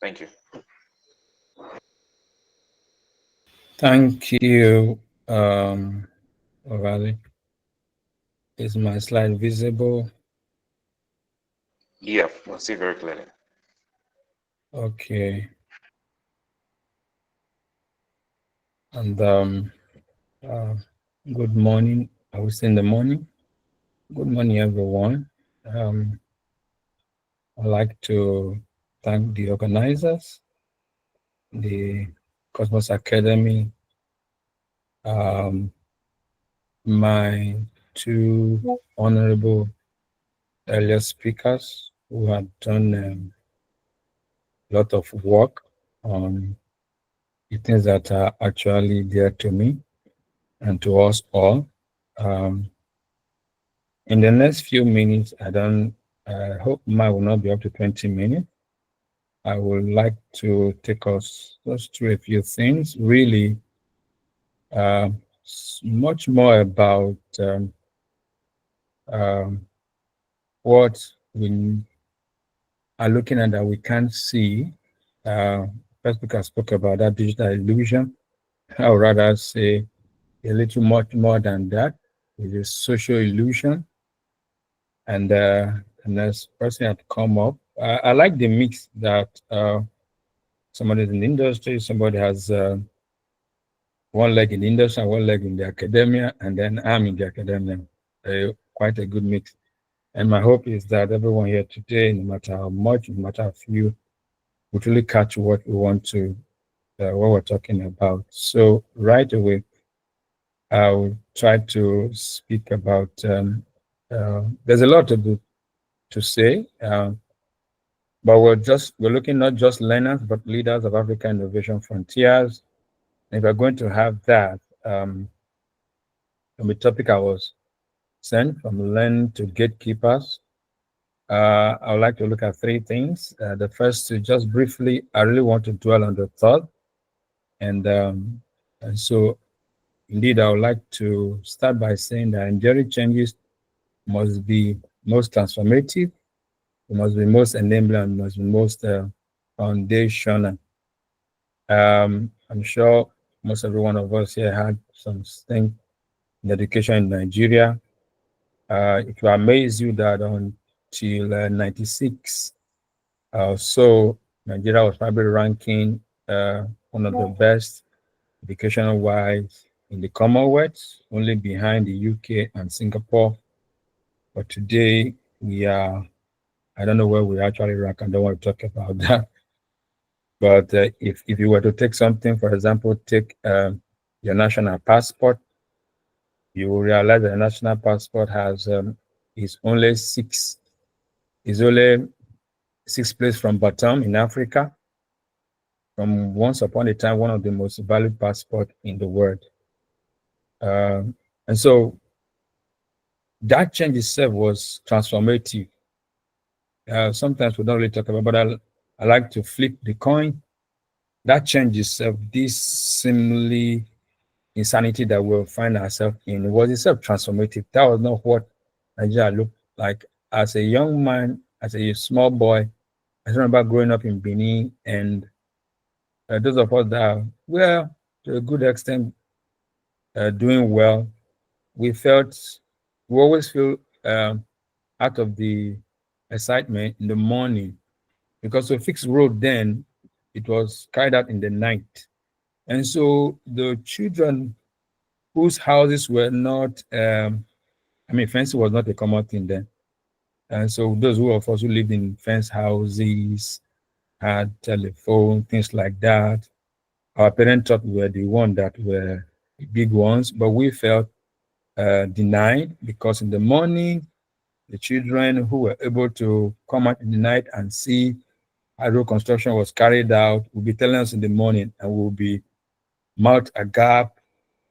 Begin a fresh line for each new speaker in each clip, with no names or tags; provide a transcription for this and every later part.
Thank you.
Thank you, Raleigh. Is my slide visible?
Yeah, I see very clearly.
Okay. And uh, good morning. I was in the morning. Good morning, everyone. Um, I'd like to thank the organizers, the Cosmos Academy, um, my two honorable earlier speakers who had done a lot of work on the things that are actually dear to me and to us all. Um, in the next few minutes, I hope mine will not be up to 20 minutes. I would like to take us just through a few things, really uh, much more about um, what we are looking at that we can't see. Uh, First, because I spoke about that digital illusion. I would rather say a little much more than that. It is social illusion. And the next person had come up. I like the mix that somebody in the industry, somebody has one leg in the industry and one leg in the academia, and then I'm in the academia. Quite a good mix. And my hope is that everyone here today, no matter how much, no matter how few, would really catch what we want to, what we're talking about. So right away, I'll try to speak about. There's a lot to do to say, but we're looking not just learners but leaders of African innovation frontiers. And if we're going to have that, from the topic I was sent from learn to gatekeepers, I would like to look at three things. The first, to just briefly, I really want to dwell on the thought, and so indeed, I would like to start by saying that enduring changes must be most transformative, it must be most enabling, must be most foundational. I'm sure most every one of us here had some thing in education in Nigeria. It will amaze you that until 96, so Nigeria was probably ranking one of the best educational wise in the Commonwealth, only behind the UK and Singapore. But today we are, I don't know where we actually rank. I don't want to talk about that. But if you were to take something, for example, take your national passport, you will realize that the national passport has is only six place from bottom in Africa. From once upon a time, one of the most valued passport in the world. Um, and so that change itself was transformative. Sometimes we don't really talk about, but I like to flip the coin. That change itself, this seemingly insanity that we'll find ourselves in, was itself transformative. That was not what Nigeria looked like. As a young man, as a small boy, I remember growing up in Benin, and those of us that are, well, to a good extent, doing well, we felt, we always feel out of the excitement in the morning because a fixed road then, it was carried out in the night. And so the children whose houses were not, fencing was not a common thing then. And so those who of us who lived in fence houses, had telephone, things like that, our parents thought we were the one that were the big ones, but we felt denied because in the morning, the children who were able to come out in the night and see how road construction was carried out will be telling us in the morning, and we'll be mouth agape,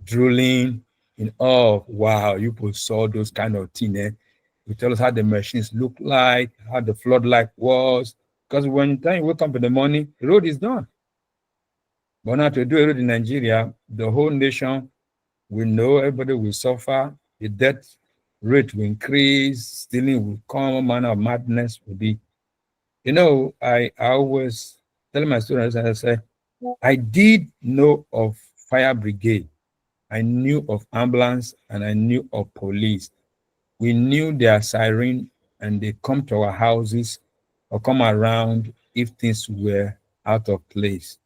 drooling in awe of, wow, you people saw those kind of things. Eh? You tell us how the machines look like, how the floodlight was. Because when time you wake up in the morning, the road is done. But now to do a road in Nigeria, the whole nation will know, everybody will suffer, the death rate will increase, stealing will come, all manner of madness will be. I always telling my students, I say, I did know of fire brigade, I knew of ambulance, and I knew of police. We knew their siren, and they come to our houses or come around if things were out of place.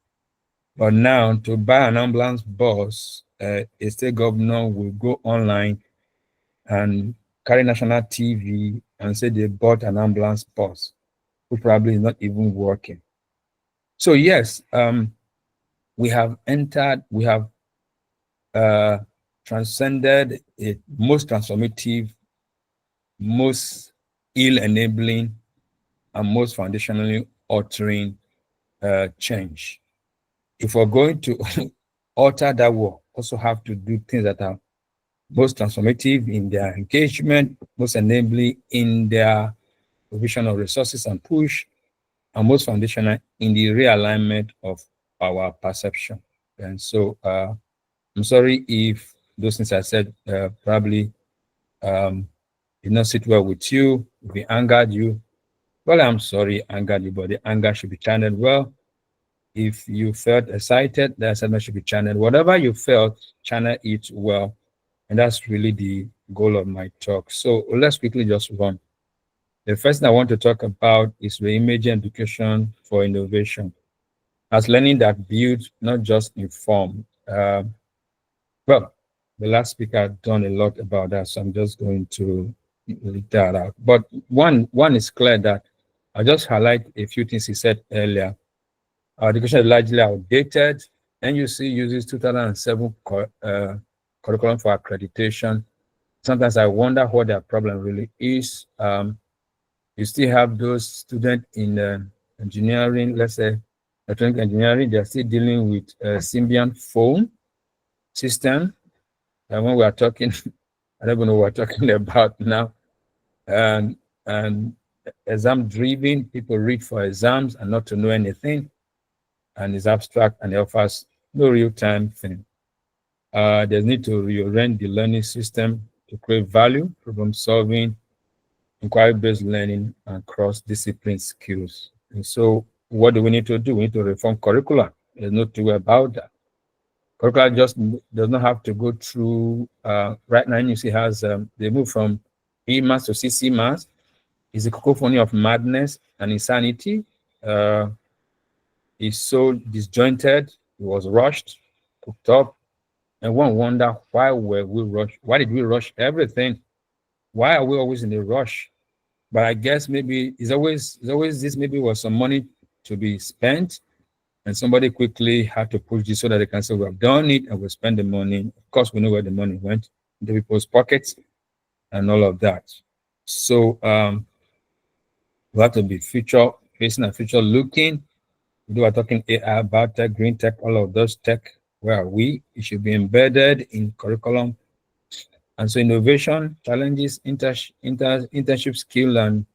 But now, to buy an ambulance bus, a state governor will go online and carry national TV and say they bought an ambulance bus, which probably is not even working. So yes, we have entered, we have transcended a most transformative, most ill-enabling, and most foundationally altering change. If we're going to alter that, we'll also have to do things that are most transformative in their engagement, most enabling in their provision of resources and push, and most foundational in the realignment of our perception. And so I'm sorry if those things I said probably did not sit well with you, if it angered you. Well, I'm sorry, angered you, but the anger should be channeled well. If you felt excited, that excitement should be channeled. Whatever you felt, channel it well. And that's really the goal of my talk. So let's quickly just run. The first thing I want to talk about is reimaging education for innovation as learning that builds, not just inform. Well, the last speaker had done a lot about that, so I'm just going to leave that out. But one is clear that I'll just highlight a few things he said earlier. Our education is largely outdated. NUC uses 2007 curriculum for accreditation. Sometimes I wonder what their problem really is. You still have those students in engineering, let's say electronic engineering, they're still dealing with Symbian phone system. And when we are talking, I don't even know what we're talking about now. And exam driven, people read for exams and not to know anything. And it's abstract and it offers no real-time thing. There's need to reorient the learning system to create value, problem solving, inquiry-based learning, and cross-discipline skills. And so what do we need to do? We need to reform curricula. There's no two way about that. Curricula just does not have to go through, right now you see has, they move from E-mass to CC mass. It's a cacophony of madness and insanity. It's so disjointed, it was rushed, cooked up, and one wonder why were we rushed? Why did we rush everything? Why are we always in a rush? But I guess maybe it's always this, maybe was some money to be spent, and somebody quickly had to push this so that they can say we have done it and we spend the money. Of course, we know where the money went, into people's pockets and all of that. So we have to be future facing and future looking. We are talking AI, biotech, green tech, all of those tech. Where are we? It should be embedded in curriculum. And so innovation, challenges, internship skill and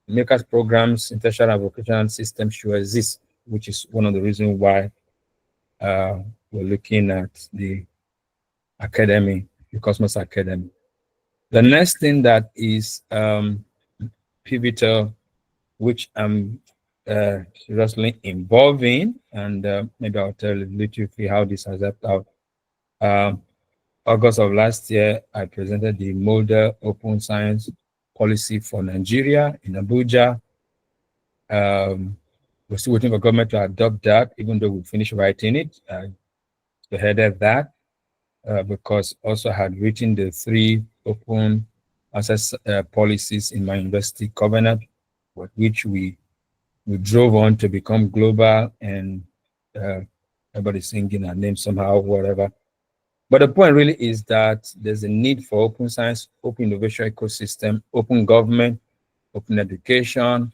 makers programs, internship and vocational systems should exist, which is one of the reasons why we're looking at the academy, the Cosmos Academy. The next thing that is pivotal, which I'm seriously involved in, and maybe I'll tell you a little bit how this has helped out. August of last year, I presented the Model Open Science Policy for Nigeria in Abuja. We're still waiting for government to adopt that, even though we finished writing it. I spearheaded that because also had written the 3 open access policies in my university covenant, with which we drove on to become global, and everybody's singing our name somehow, whatever. But the point really is that there's a need for open science, open innovation ecosystem, open government, open education.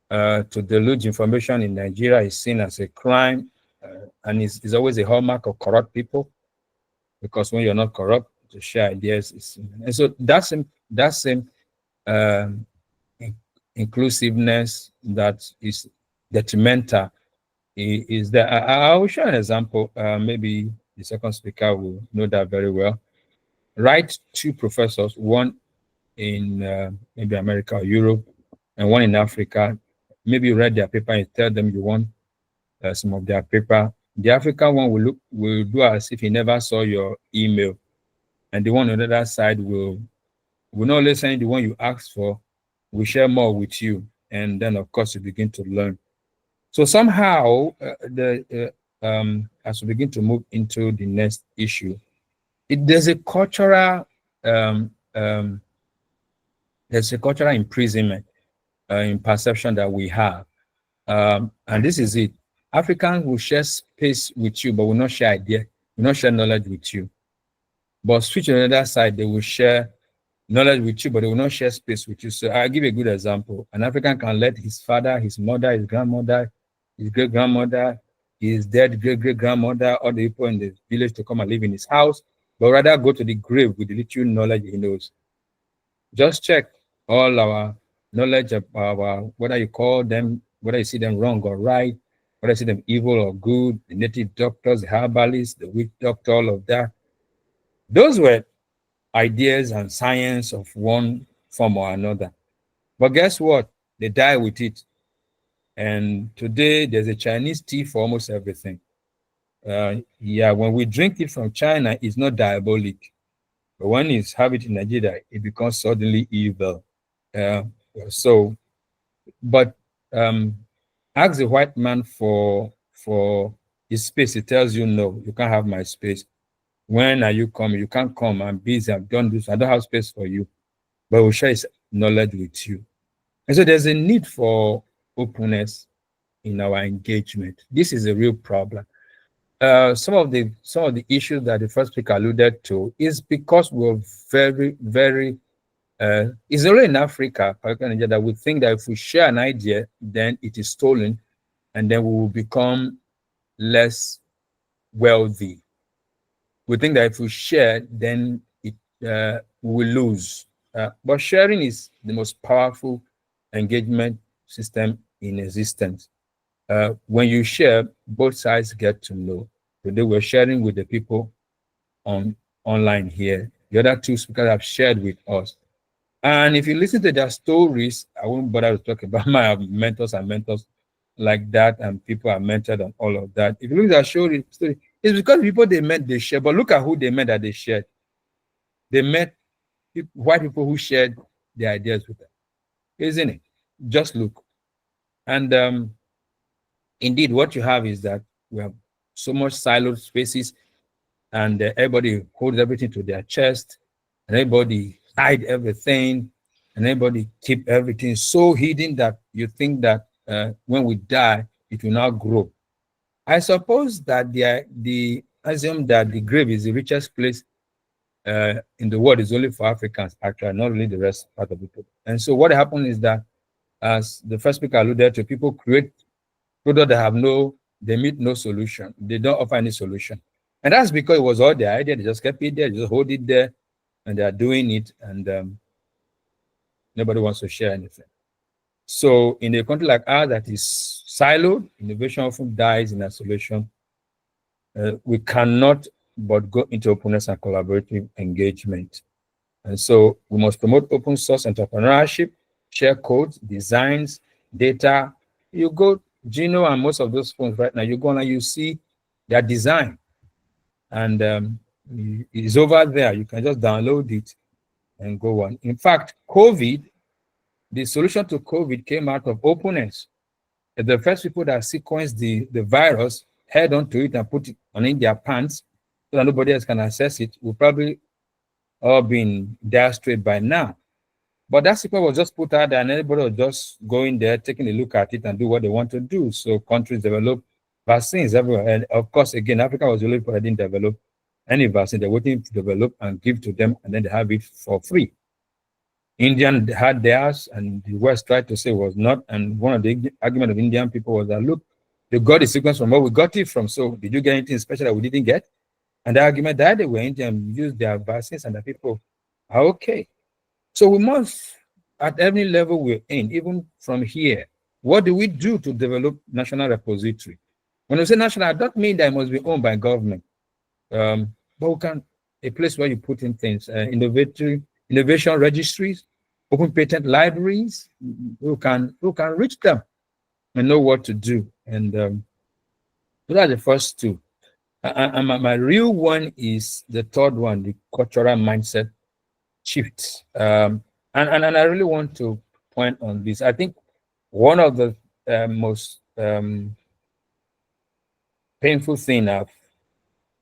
To deluge information in Nigeria is seen as a crime, and is always a hallmark of corrupt people, because when you're not corrupt, to share ideas and so that same inclusiveness that is detrimental is there. I will share an example. Maybe the second speaker will know that very well. Write 2 professors, one in maybe America or Europe, and one in Africa. maybe you read their paper and tell them you want some of their paper. The African one will do as if he never saw your email, and the one on the other side will not only send the one you asked for, will share more with you, and then of course you begin to learn. So somehow, as we begin to move into the next issue, there's a cultural um, um, imprisonment in perception that we have, and this is it. Africans will share space with you, but will not share idea, will not share knowledge with you. But switch on the other side, they will share knowledge with you, but they will not share space with you. So I'll give a good example. An African can let his father, his mother, his grandmother, his great grandmother, his dead great great grandmother, all the people in the village to come and live in his house, but rather go to the grave with the little knowledge he knows. Just check all our knowledge of our, whether you call them, whether you see them wrong or right, whether you see them evil or good, the native doctors, the herbalists, the witch doctor, all of that. Those were ideas and science of one form or another. But guess what? They die with it. And today there's a Chinese tea for almost everything. Yeah, when we drink it from China, it's not diabolic. But when it's have it in Nigeria, it becomes suddenly evil. Uh, so, but ask the white man for his space. He tells you, no, you can't have my space. When are you coming? You can't come. I'm busy. I've done this. I don't have space for you. But we'll share his knowledge with you. And so there's a need for openness in our engagement. This is a real problem. Some of the issues that the first speaker alluded to is because we're very, very it's only in Africa, particularly in Nigeria, that we think that if we share an idea, then it is stolen, and then we will become less wealthy. We think that if we share, then we will lose. But sharing is the most powerful engagement system in existence. When you share, both sides get to know. Today we're sharing with the people online here. The other two speakers have shared with us. And if you listen to their stories, I won't bother to talk about my mentors and mentors like that, and people are mentored and all of that. If you look at their story, it's because people they met, they share. But look at who they met that they shared. They met white people who shared their ideas with them. Isn't it? Just look. And indeed, what you have is that we have so much siloed spaces, and everybody holds everything to their chest, and everybody hide everything, and everybody keep everything so hidden that you think that when we die, it will not grow. I suppose that the assume that the grave is the richest place in the world is only for Africans, actually, not only the rest part of the people. And so what happened is that, as the first speaker alluded to, people create products that they meet no solution. They don't offer any solution. And that's because it was all their idea. They just kept it there, just hold it there, and they are doing it, and nobody wants to share anything. So in a country like ours that is siloed, innovation often dies in isolation. We cannot but go into openness and collaborative engagement. And so we must promote open source entrepreneurship, share codes, designs, data. You go, Gino and most of those phones right now, you go and you see their design. And it's over there. You can just download it and go on. In fact, the solution to COVID came out of openness. The first people that sequenced the virus head onto it and put it on in their pants so that nobody else can access it will probably all be in dire strait by now. But that sequence was just put out there, and everybody was just going there, taking a look at it and do what they want to do. So countries develop vaccines everywhere. And of course, again, Africa was the only people that didn't develop any vaccine. They're waiting to develop and give to them, and then they have it for free. Indian had theirs, and the West tried to say it was not. And one of the arguments of Indian people was that, look, they got the sequence from where we got it from. So did you get anything special that we didn't get? And the argument that they were Indian used their vaccines, and the people are okay. So we must, at every level we're in, even from here, what do we do to develop national repository? When we say national, I don't mean that it must be owned by government, but we can, a place where you put in things, innovation registries, open patent libraries, who can reach them. and know what to do. And those are the first two. And my real one is the third one, the cultural mindset shift. And I really want to point on this. I think one of the most painful thing I've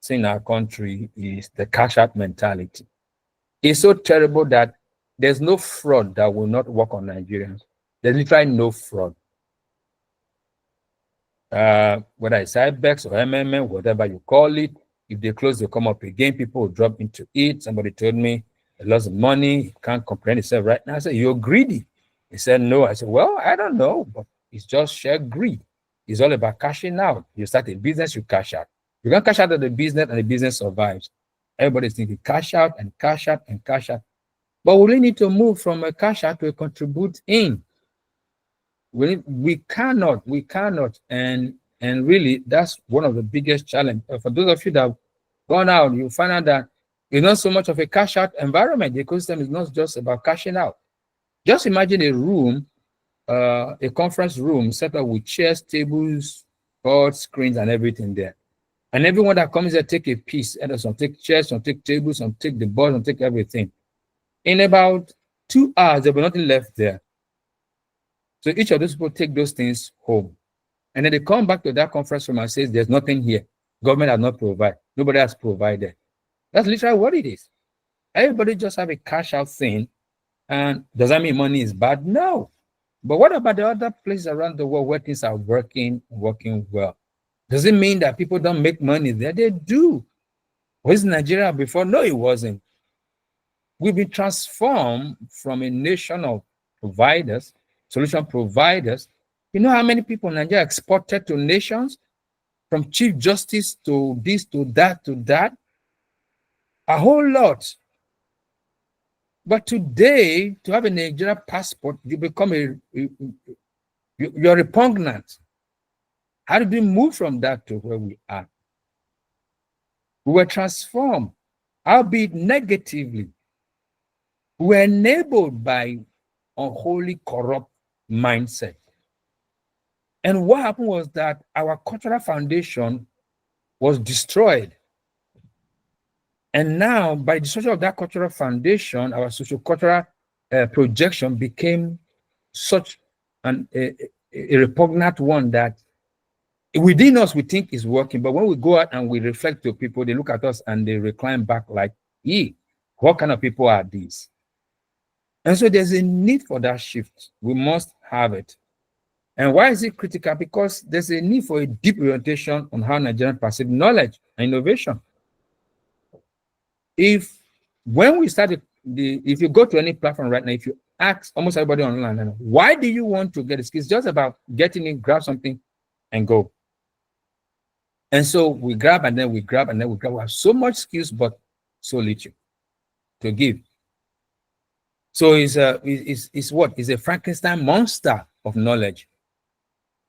seen in our country is the cash out mentality. It's so terrible that there's no fraud that will not work on Nigerians. There's literally no fraud. Whether it's IBEX or MMM, whatever you call it, if they close, they come up again. People will drop into it. Somebody told me a lot of money, he can't comprehend himself right now. I said, you're greedy. He said, no. I said, well, I don't know, but it's just sheer greed. It's all about cashing out. You start a business, you cash out. You can cash out of the business and the business survives. Everybody's thinking cash out and cash out and cash out. But we really need to move from a cash out to a contribute in. We cannot, and really that's one of the biggest challenges. For those of you that have gone out, you find out that it's not so much of a cash out environment. The ecosystem is not just about cashing out. Just imagine a room, a conference room set up with chairs, tables, boards, screens, and everything there. And everyone that comes there take a piece, and some take chairs, some take tables, some take the boards, some take everything. In about 2 hours, there will be nothing left there. So each of those people take those things home. And then they come back to that conference room and says, there's nothing here. Government has not provided. Nobody has provided. That's literally what it is. Everybody just have a cash out thing. And does that mean money is bad? No. But what about the other places around the world where things are working well? Does it mean that people don't make money there? They do. Was Nigeria before? No, it wasn't. We've been transformed from a nation of providers, solution providers. You know how many people in Nigeria exported to nations? From Chief Justice to this, to that, to that? A whole lot. But today, to have a Nigerian passport, you become you're repugnant. How did we move from that to where we are? We were transformed, albeit negatively. We were enabled by unholy, corrupt mindset. And what happened was that our cultural foundation was destroyed. And now, by the destruction of that cultural foundation, our social-cultural projection became such a repugnant one that within us, we think is working. But when we go out and we reflect to people, they look at us and they recline back like, what kind of people are these? And so there's a need for that shift. We must have it. And why is it critical? Because there's a need for a deep orientation on how Nigerians perceive knowledge and innovation. When we started, if you go to any platform right now, if you ask almost everybody online, why do you want to get a skill? It's just about getting in, grab something, and go. And so we grab and then we grab and then we grab. We have so much skills, but so little to give. So it's what? It's a Frankenstein monster of knowledge.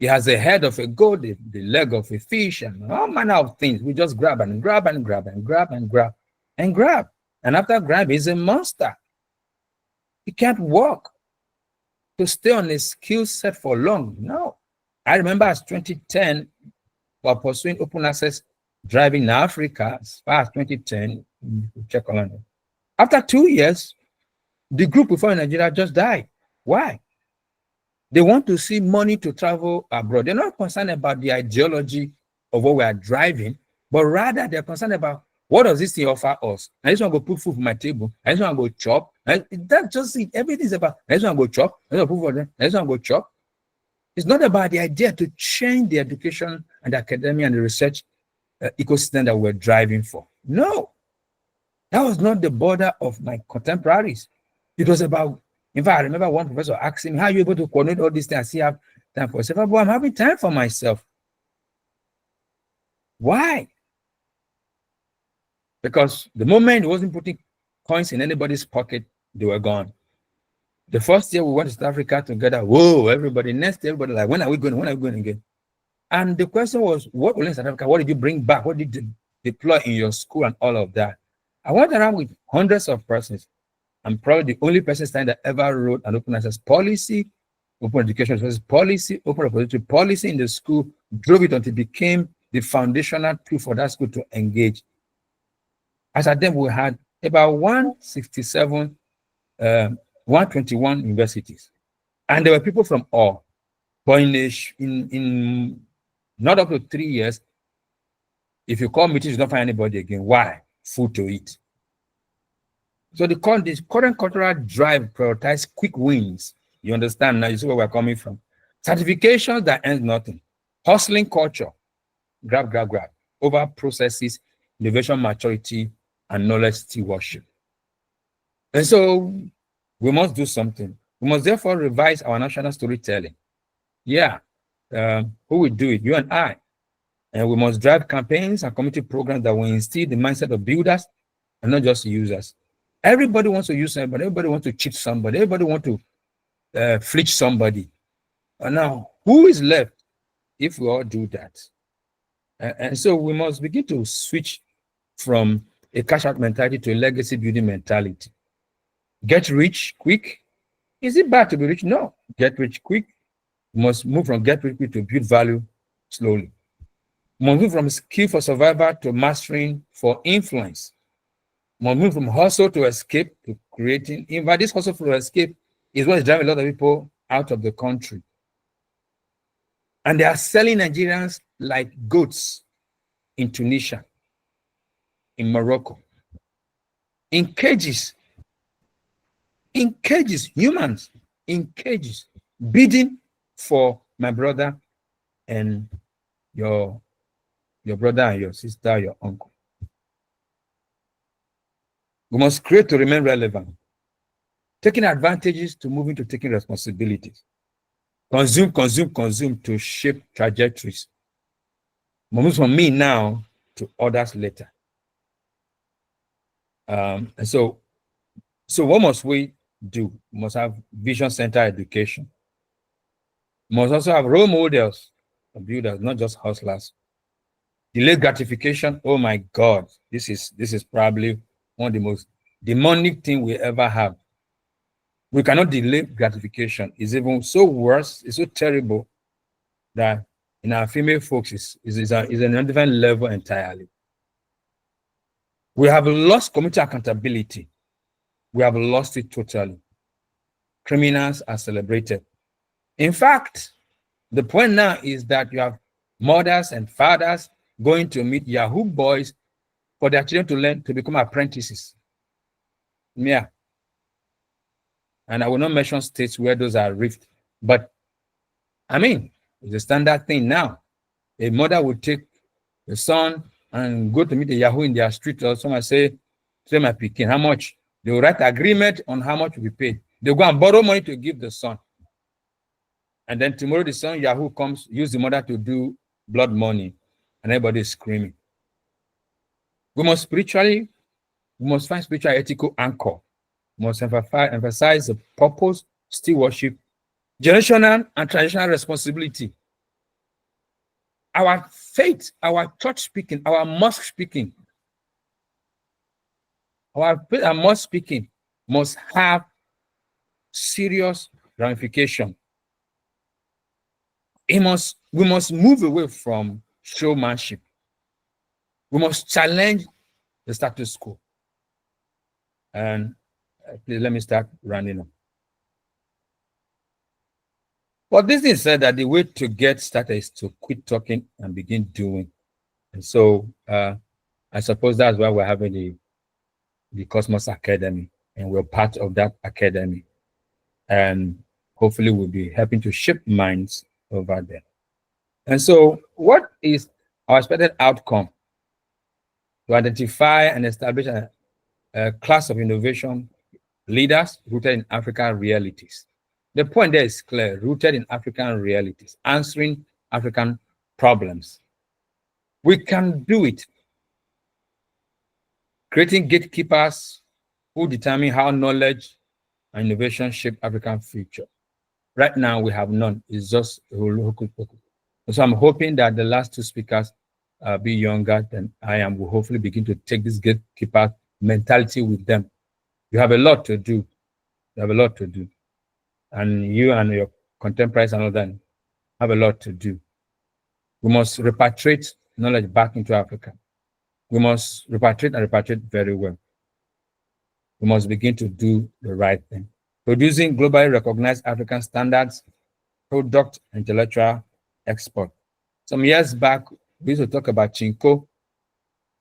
It has the head of a goat, the leg of a fish, and all manner of things. We just grab and grab and grab and grab and grab and grab. And after grab, it's a monster. It can't work to stay on a skill set for long. No. I remember as 2010, while pursuing open access driving in Africa, as far as 2010, check on it. After 2 years, the group before in Nigeria just died. Why? They want to see money to travel abroad. They're not concerned about the ideology of what we are driving, but rather they're concerned about what does this thing offer us? I just want to go put food on my table. I just want to go chop. That's just it. Everything's about, I just want to go chop. I just want to put food on them. I just want to go chop. It's not about the idea to change the education and the academia and the research ecosystem that we're driving for. No, that was not the border of my contemporaries. It was about, in fact, I remember one professor asking me, how are you able to coordinate all these things? I still have time for myself. But I'm having time for myself. Why? Because the moment he wasn't putting coins in anybody's pocket, they were gone. The first year we went to South Africa together, whoa, everybody, next year, everybody like, when are we going? When are we going again? And the question was, what will in South Africa? What did you bring back? What did you deploy in your school and all of that? I went around with hundreds of persons. I'm probably the only person that ever wrote an open access policy open education policy, open repository policy in the school drove it until it became the foundational tool for that school to engage. As at then, we had about 167, 121 universities, and there were people from all. But in not up to 3 years, if you call meetings, you don't find anybody again. Why? Food to eat. So the current cultural drive prioritize quick wins. You understand now? You see where we're coming from. Certifications that end nothing. Hustling culture. Grab. Over processes, innovation maturity, and knowledge stewardship. And so we must do something. We must therefore revise our national storytelling. Yeah. Who will do it? You and I. And we must drive campaigns and community programs that will instill the mindset of builders and not just users. Everybody wants to use somebody. Everybody wants to cheat somebody. Everybody wants to fleece somebody. And now, who is left if we all do that? And so we must begin to switch from a cash-out mentality to a legacy-building mentality. Get rich quick. Is it bad to be rich? No. Get rich quick. We must move from get rich quick to build value slowly. We must move from skill for survival to mastering for influence. We must move from hustle to escape to creating. In fact, this hustle for escape is what is driving a lot of people out of the country. And they are selling Nigerians like goats in Tunisia, in Morocco, in cages, humans in cages, bidding for my brother and your brother and your sister, your uncle. We must create to remain relevant, taking advantages to moving to taking responsibilities. Consume to shape trajectories. Move from me now to others later. And so what must we do? We must have vision-centered education. We must also have role models of builders, not just hustlers. Delayed gratification. Oh my God, this is probably one of the most demonic thing we ever have. We cannot delay gratification. It's even so worse. It's so terrible that in our female folks is a different level entirely. We have lost community accountability. We have lost it totally. Criminals are celebrated. In fact, the point now is that you have mothers and fathers going to meet Yahoo boys for their children to learn to become apprentices. Yeah. And I will not mention states where those are rift, but I mean, it's a standard thing now. A mother would take the son and go to meet the Yahoo in their street, or someone say my pikin, how much? They will write agreement on how much will be paid. They'll go and borrow money to give the son. And then tomorrow the son Yahoo comes, use the mother to do blood money, and everybody is screaming. We must find spiritual ethical anchor. We must emphasize the purpose, stewardship, generational and traditional responsibility. Our faith, our church speaking, our mosque speaking, our mosque speaking must have serious ramification. We must move away from showmanship. We must challenge the status quo. And please let me start rounding up. But this is said that the way to get started is to quit talking and begin doing. And so I suppose that's why we're having the Cosmos Academy, and we're part of that academy. And hopefully we'll be helping to shape minds over there. And so what is our expected outcome? To identify and establish a class of innovation leaders rooted in African realities. The point there is clear, rooted in African realities, answering African problems. We can do it. Creating gatekeepers who determine how knowledge and innovation shape African future. Right now, we have none. It's just hocus pocus. So I'm hoping that the last two speakers be younger than I am, will hopefully begin to take this gatekeeper mentality with them. You have a lot to do. You have a lot to do. And you and contemporaries and all that have a lot to do. We must repatriate knowledge back into Africa. We must repatriate and repatriate very well. We must begin to do the right thing. Producing globally recognized African standards, product, intellectual export. Some years back, we used to talk about Chinko,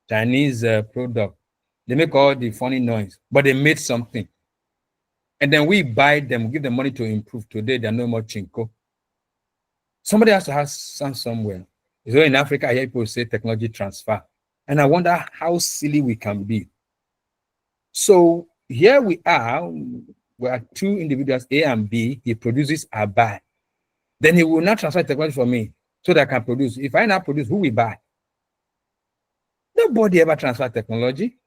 Chinese product. They make all the funny noise, but they made something. And then we buy them, give them money to improve. Today, they're no more Chinko. Somebody has to have some somewhere. So in Africa, I hear people say technology transfer. And I wonder how silly we can be. So here we are two individuals, A and B. He produces, I buy. Then he will not transfer technology for me so that I can produce. If I now produce, who will buy? Nobody ever transfer technology.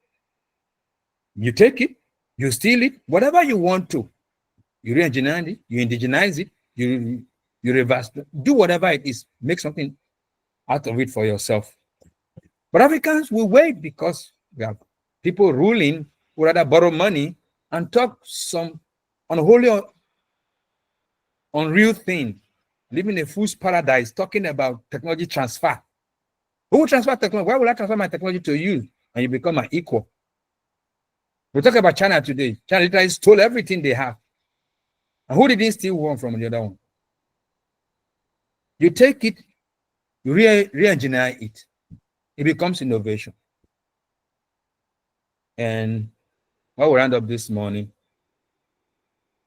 You take it, you steal it, whatever you want to. You re-engineer it, you indigenize it, you reverse, do whatever it is, make something out of it for yourself. But Africans will wait because we have people ruling who rather borrow money and talk some unholy, unreal thing, living a fool's paradise, talking about technology transfer. Who will transfer technology? Why will I transfer my technology to you and you become my equal? We talk about China today. China literally stole everything they have. And who didn't steal one from the other one? You take it, you re-engineer it. It becomes innovation. And while we round up this morning,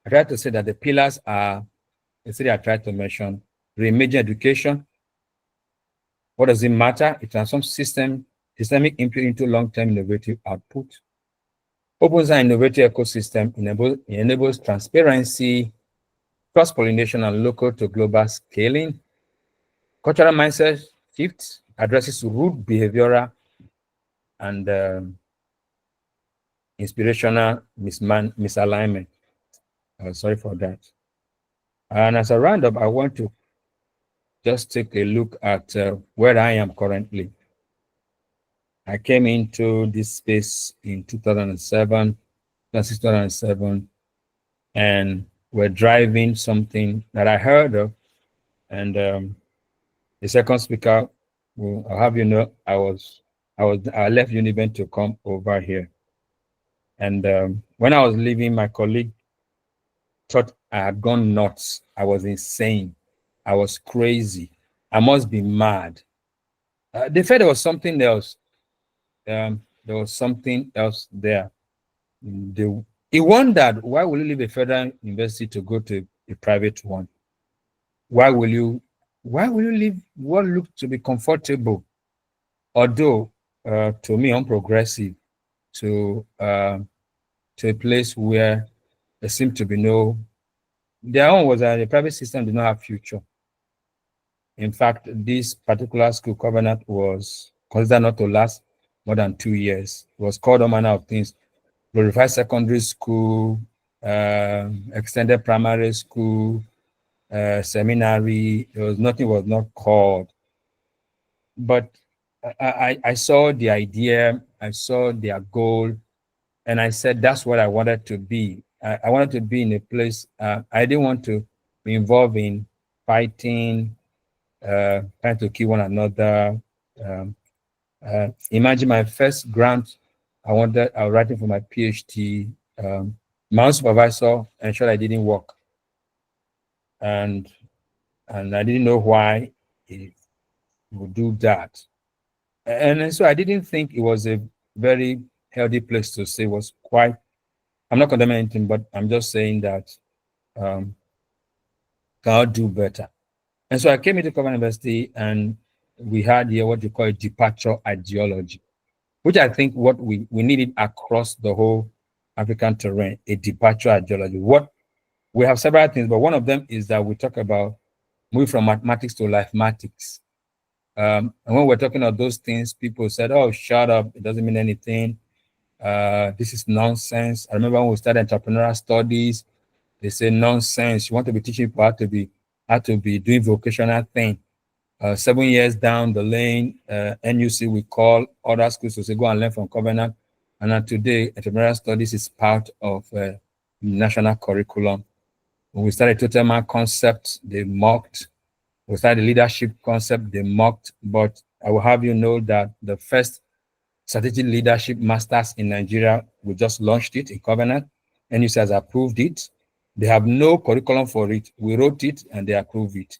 I tried to say that the pillars are, instead I tried to mention, reimagining education. What does it matter? It transforms systemic input into long-term innovative output. Opens an innovative ecosystem, enables transparency, cross-pollination, and local to global scaling. Cultural mindset shifts, addresses root behavioral and inspirational misalignment. Sorry for that. And as a roundup, I want to just take a look at where I am currently. I came into this space in 2007, and we're driving something that I heard of. And the second speaker, I'll have you know, I left Univen to come over here. And when I was leaving, my colleague thought I had gone nuts. I was insane. I was crazy. I must be mad. They said there was something else. There was something else there. He wondered, why will you leave a federal university to go to a private one? Why will you leave what looked to be comfortable, although to me unprogressive, to a place where there seemed to be no, their own was that the private system did not have future. In fact, this particular school, Covenant, was considered not to last more than 2 years. It was called all manner of things: glorified secondary school, extended primary school, seminary. Nothing was not called. But I saw the idea, I saw their goal, and I said that's what I wanted to be. I wanted to be in a place, I didn't want to be involved in fighting, trying to kill one another. Imagine my first grant, I was writing for my PhD. My own supervisor ensured I didn't work. And I didn't know why he would do that. And so I didn't think it was a very healthy place to say. It was quite, I'm not condemning anything, but I'm just saying that God do better. And so I came into Covenant University, and we had here what you call a departure ideology, which I think what we needed across the whole African terrain, a departure ideology. What we have several things, but one of them is that we talk about moving from mathematics to lifematics. And when we're talking about those things, people said, "Oh, shut up! It doesn't mean anything. This is nonsense." I remember when we started entrepreneurial studies, they say nonsense. You want to be teaching people how to be doing vocational thing. 7 years down the lane, NUC we call other schools to say go and learn from Covenant. And today, entrepreneurial studies is part of national curriculum. When we started total man concept, they mocked. We started the leadership concept, they mocked. But I will have you know that the first strategic leadership masters in Nigeria, we just launched it in Covenant. NUC has approved it. They have no curriculum for it. We wrote it and they approved it.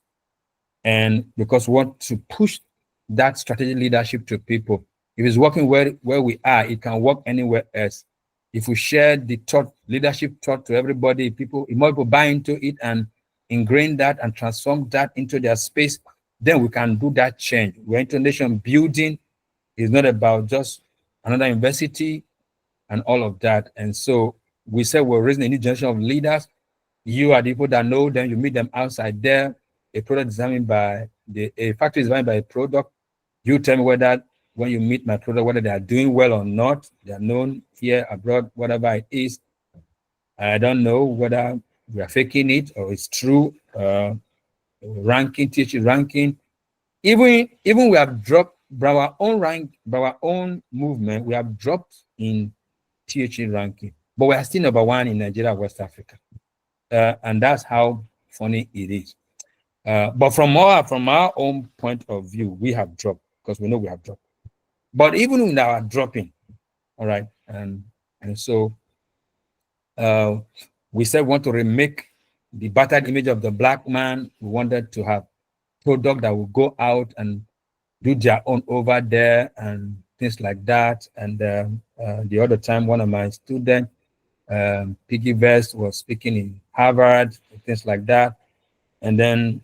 And because we want to push that strategic leadership to people. If it's working where we are, it can work anywhere else. If we share the thought, leadership thought to everybody, if more people buy into it and ingrain that and transform that into their space, then we can do that change. Where into nation building is not about just another university and all of that. And so we said we're raising a new generation of leaders. You are the people that know them, you meet them outside there. A product designed by a factory designed by a product. You tell me whether when you meet my product, whether they are doing well or not. They are known here, abroad, whatever it is. I don't know whether we are faking it or it's true. Ranking, teaching, ranking. Even we have dropped by our own rank, by our own movement, we have dropped in THE ranking, but we are still number one in Nigeria, West Africa. And that's how funny it is. But from our own point of view, we have dropped because we know we have dropped. But even with our dropping, all right, and so we said we want to remake the battered image of the black man. We wanted to have product that will go out and do their own over there and things like that. And the other time, one of my students, Piggy Vest, was speaking in Harvard, things like that. And then,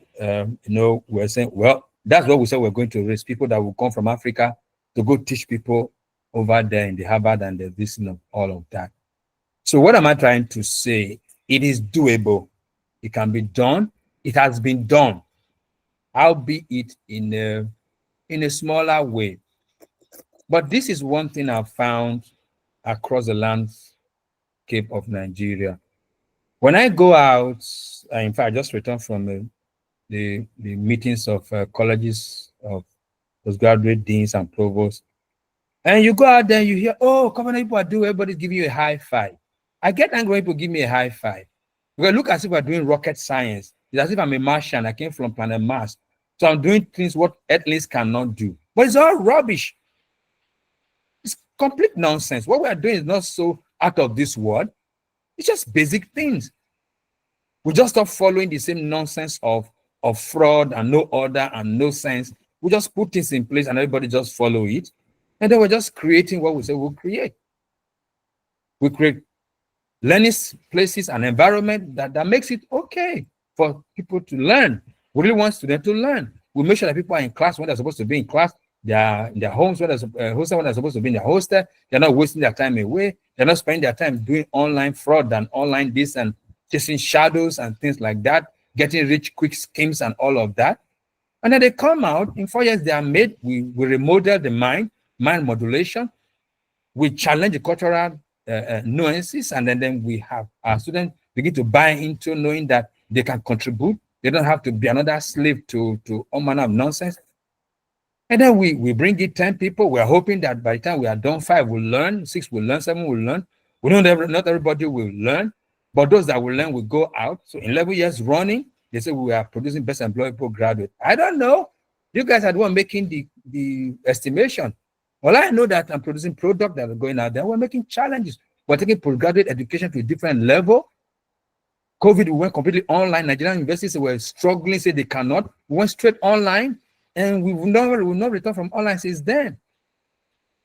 we're saying, well, that's what we said we're going to raise people that will come from Africa to go teach people over there in the Harvard and the this and all of that. So what am I trying to say? It is doable. It can be done. It has been done, albeit in a smaller way. But this is one thing I've found across the landscape of Nigeria. When I go out, in fact, I just returned from the meetings of colleges of postgraduate deans and provosts. And you go out there, you hear, oh, Covenant people are doing, everybody's giving you a high five. I get angry when people give me a high five. Because look as if we're doing rocket science. It's as if I'm a Martian. I came from planet Mars. So I'm doing things what Earthlings cannot do. But it's all rubbish. It's complete nonsense. What we are doing is not so out of this world. It's just basic things. We just stop following the same nonsense of fraud and no order and no sense. We just put things in place and everybody just follow it. And then we're just creating what we say we'll create. We create learning places and environment that makes it okay for people to learn. We really want students to learn. We make sure that people are in class when they're supposed to be in class. They are in their homes when they're supposed to be in their hostel. They're not wasting their time away. They're not spending their time doing online fraud and online this and chasing shadows and things like that, getting rich quick schemes and all of that. And then they come out, in 4 years they are made, we remodel the mind modulation, we challenge the cultural nuances, and then we have our students begin to buy into knowing that they can contribute. They don't have to be another slave to all manner of nonsense. And then we bring in 10 people. We're hoping that by the time we are done, 5 will learn, 6 will learn, 7 will learn. We know that not everybody will learn, but those that will learn will go out. So in 11 years running, they say we are producing best employable graduate. I don't know. You guys are the one making the estimation. Well, I know that I'm producing products that are going out there. We're making challenges. We're taking postgraduate education to a different level. COVID, we went completely online. Nigerian universities were struggling, say they cannot. We went straight online, and we will not return from online since then.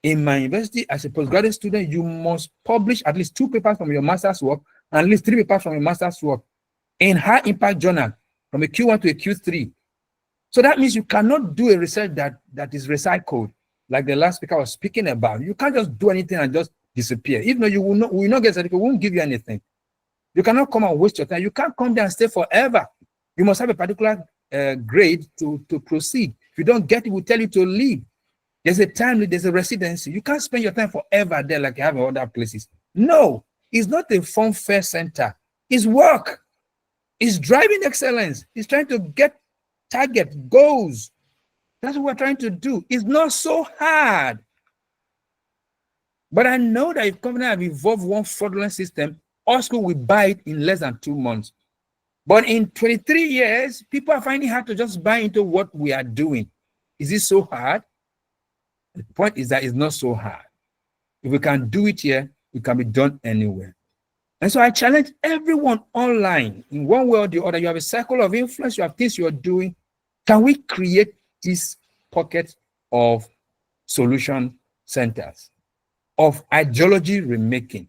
In my university, as a postgraduate student, you must publish at least 2 papers from your master's work and at least 3 papers from your master's work in high impact journal from a Q1 to a Q3. So that means you cannot do a research that is recycled, like the last speaker was speaking about. You can't just do anything and just disappear. Even though you will not get certificate, won't give you anything. You cannot come and waste your time. You can't come there and stay forever. You must have a particular grade to proceed. If you don't get it, we'll tell you to leave. There's a time, there's a residency. You can't spend your time forever there like you have in other places. No, it's not a fun fair center. It's work. It's driving excellence. It's trying to get target goals. That's what we're trying to do. It's not so hard. But I know that if companies have evolved one fraudulent system, all school will buy it in less than 2 months. But in 23 years, people are finding hard to just buy into what we are doing. Is it so hard? The point is that it's not so hard. If we can do it here, it can be done anywhere. And so I challenge everyone online in one way or the other. You have a circle of influence, you have things you're doing. Can we create this pocket of solution centers, of ideology remaking,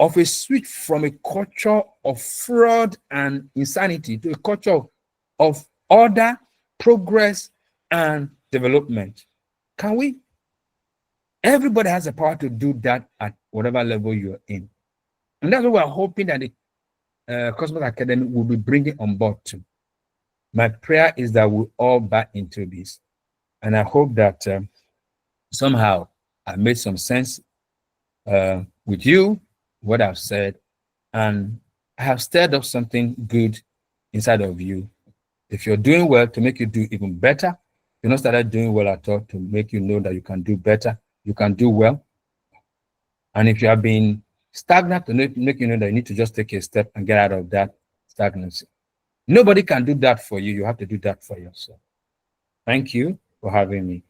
of a switch from a culture of fraud and insanity to a culture of order, progress, and development? Can we? Everybody has the power to do that at whatever level you're in. And that's what we're hoping that the Cosmos Academy will be bringing on board too. My prayer is that we all buy into this. And I hope that somehow I made some sense with you, what I've said, and I have stirred up something good inside of you. If you're doing well, to make you do even better. If you're not started doing well at all, to make you know that you can do better, you can do well. And if you have been stagnant, to make you know that you need to just take a step and get out of that stagnancy. Nobody can do that for you. You have to do that for yourself. Thank you for having me.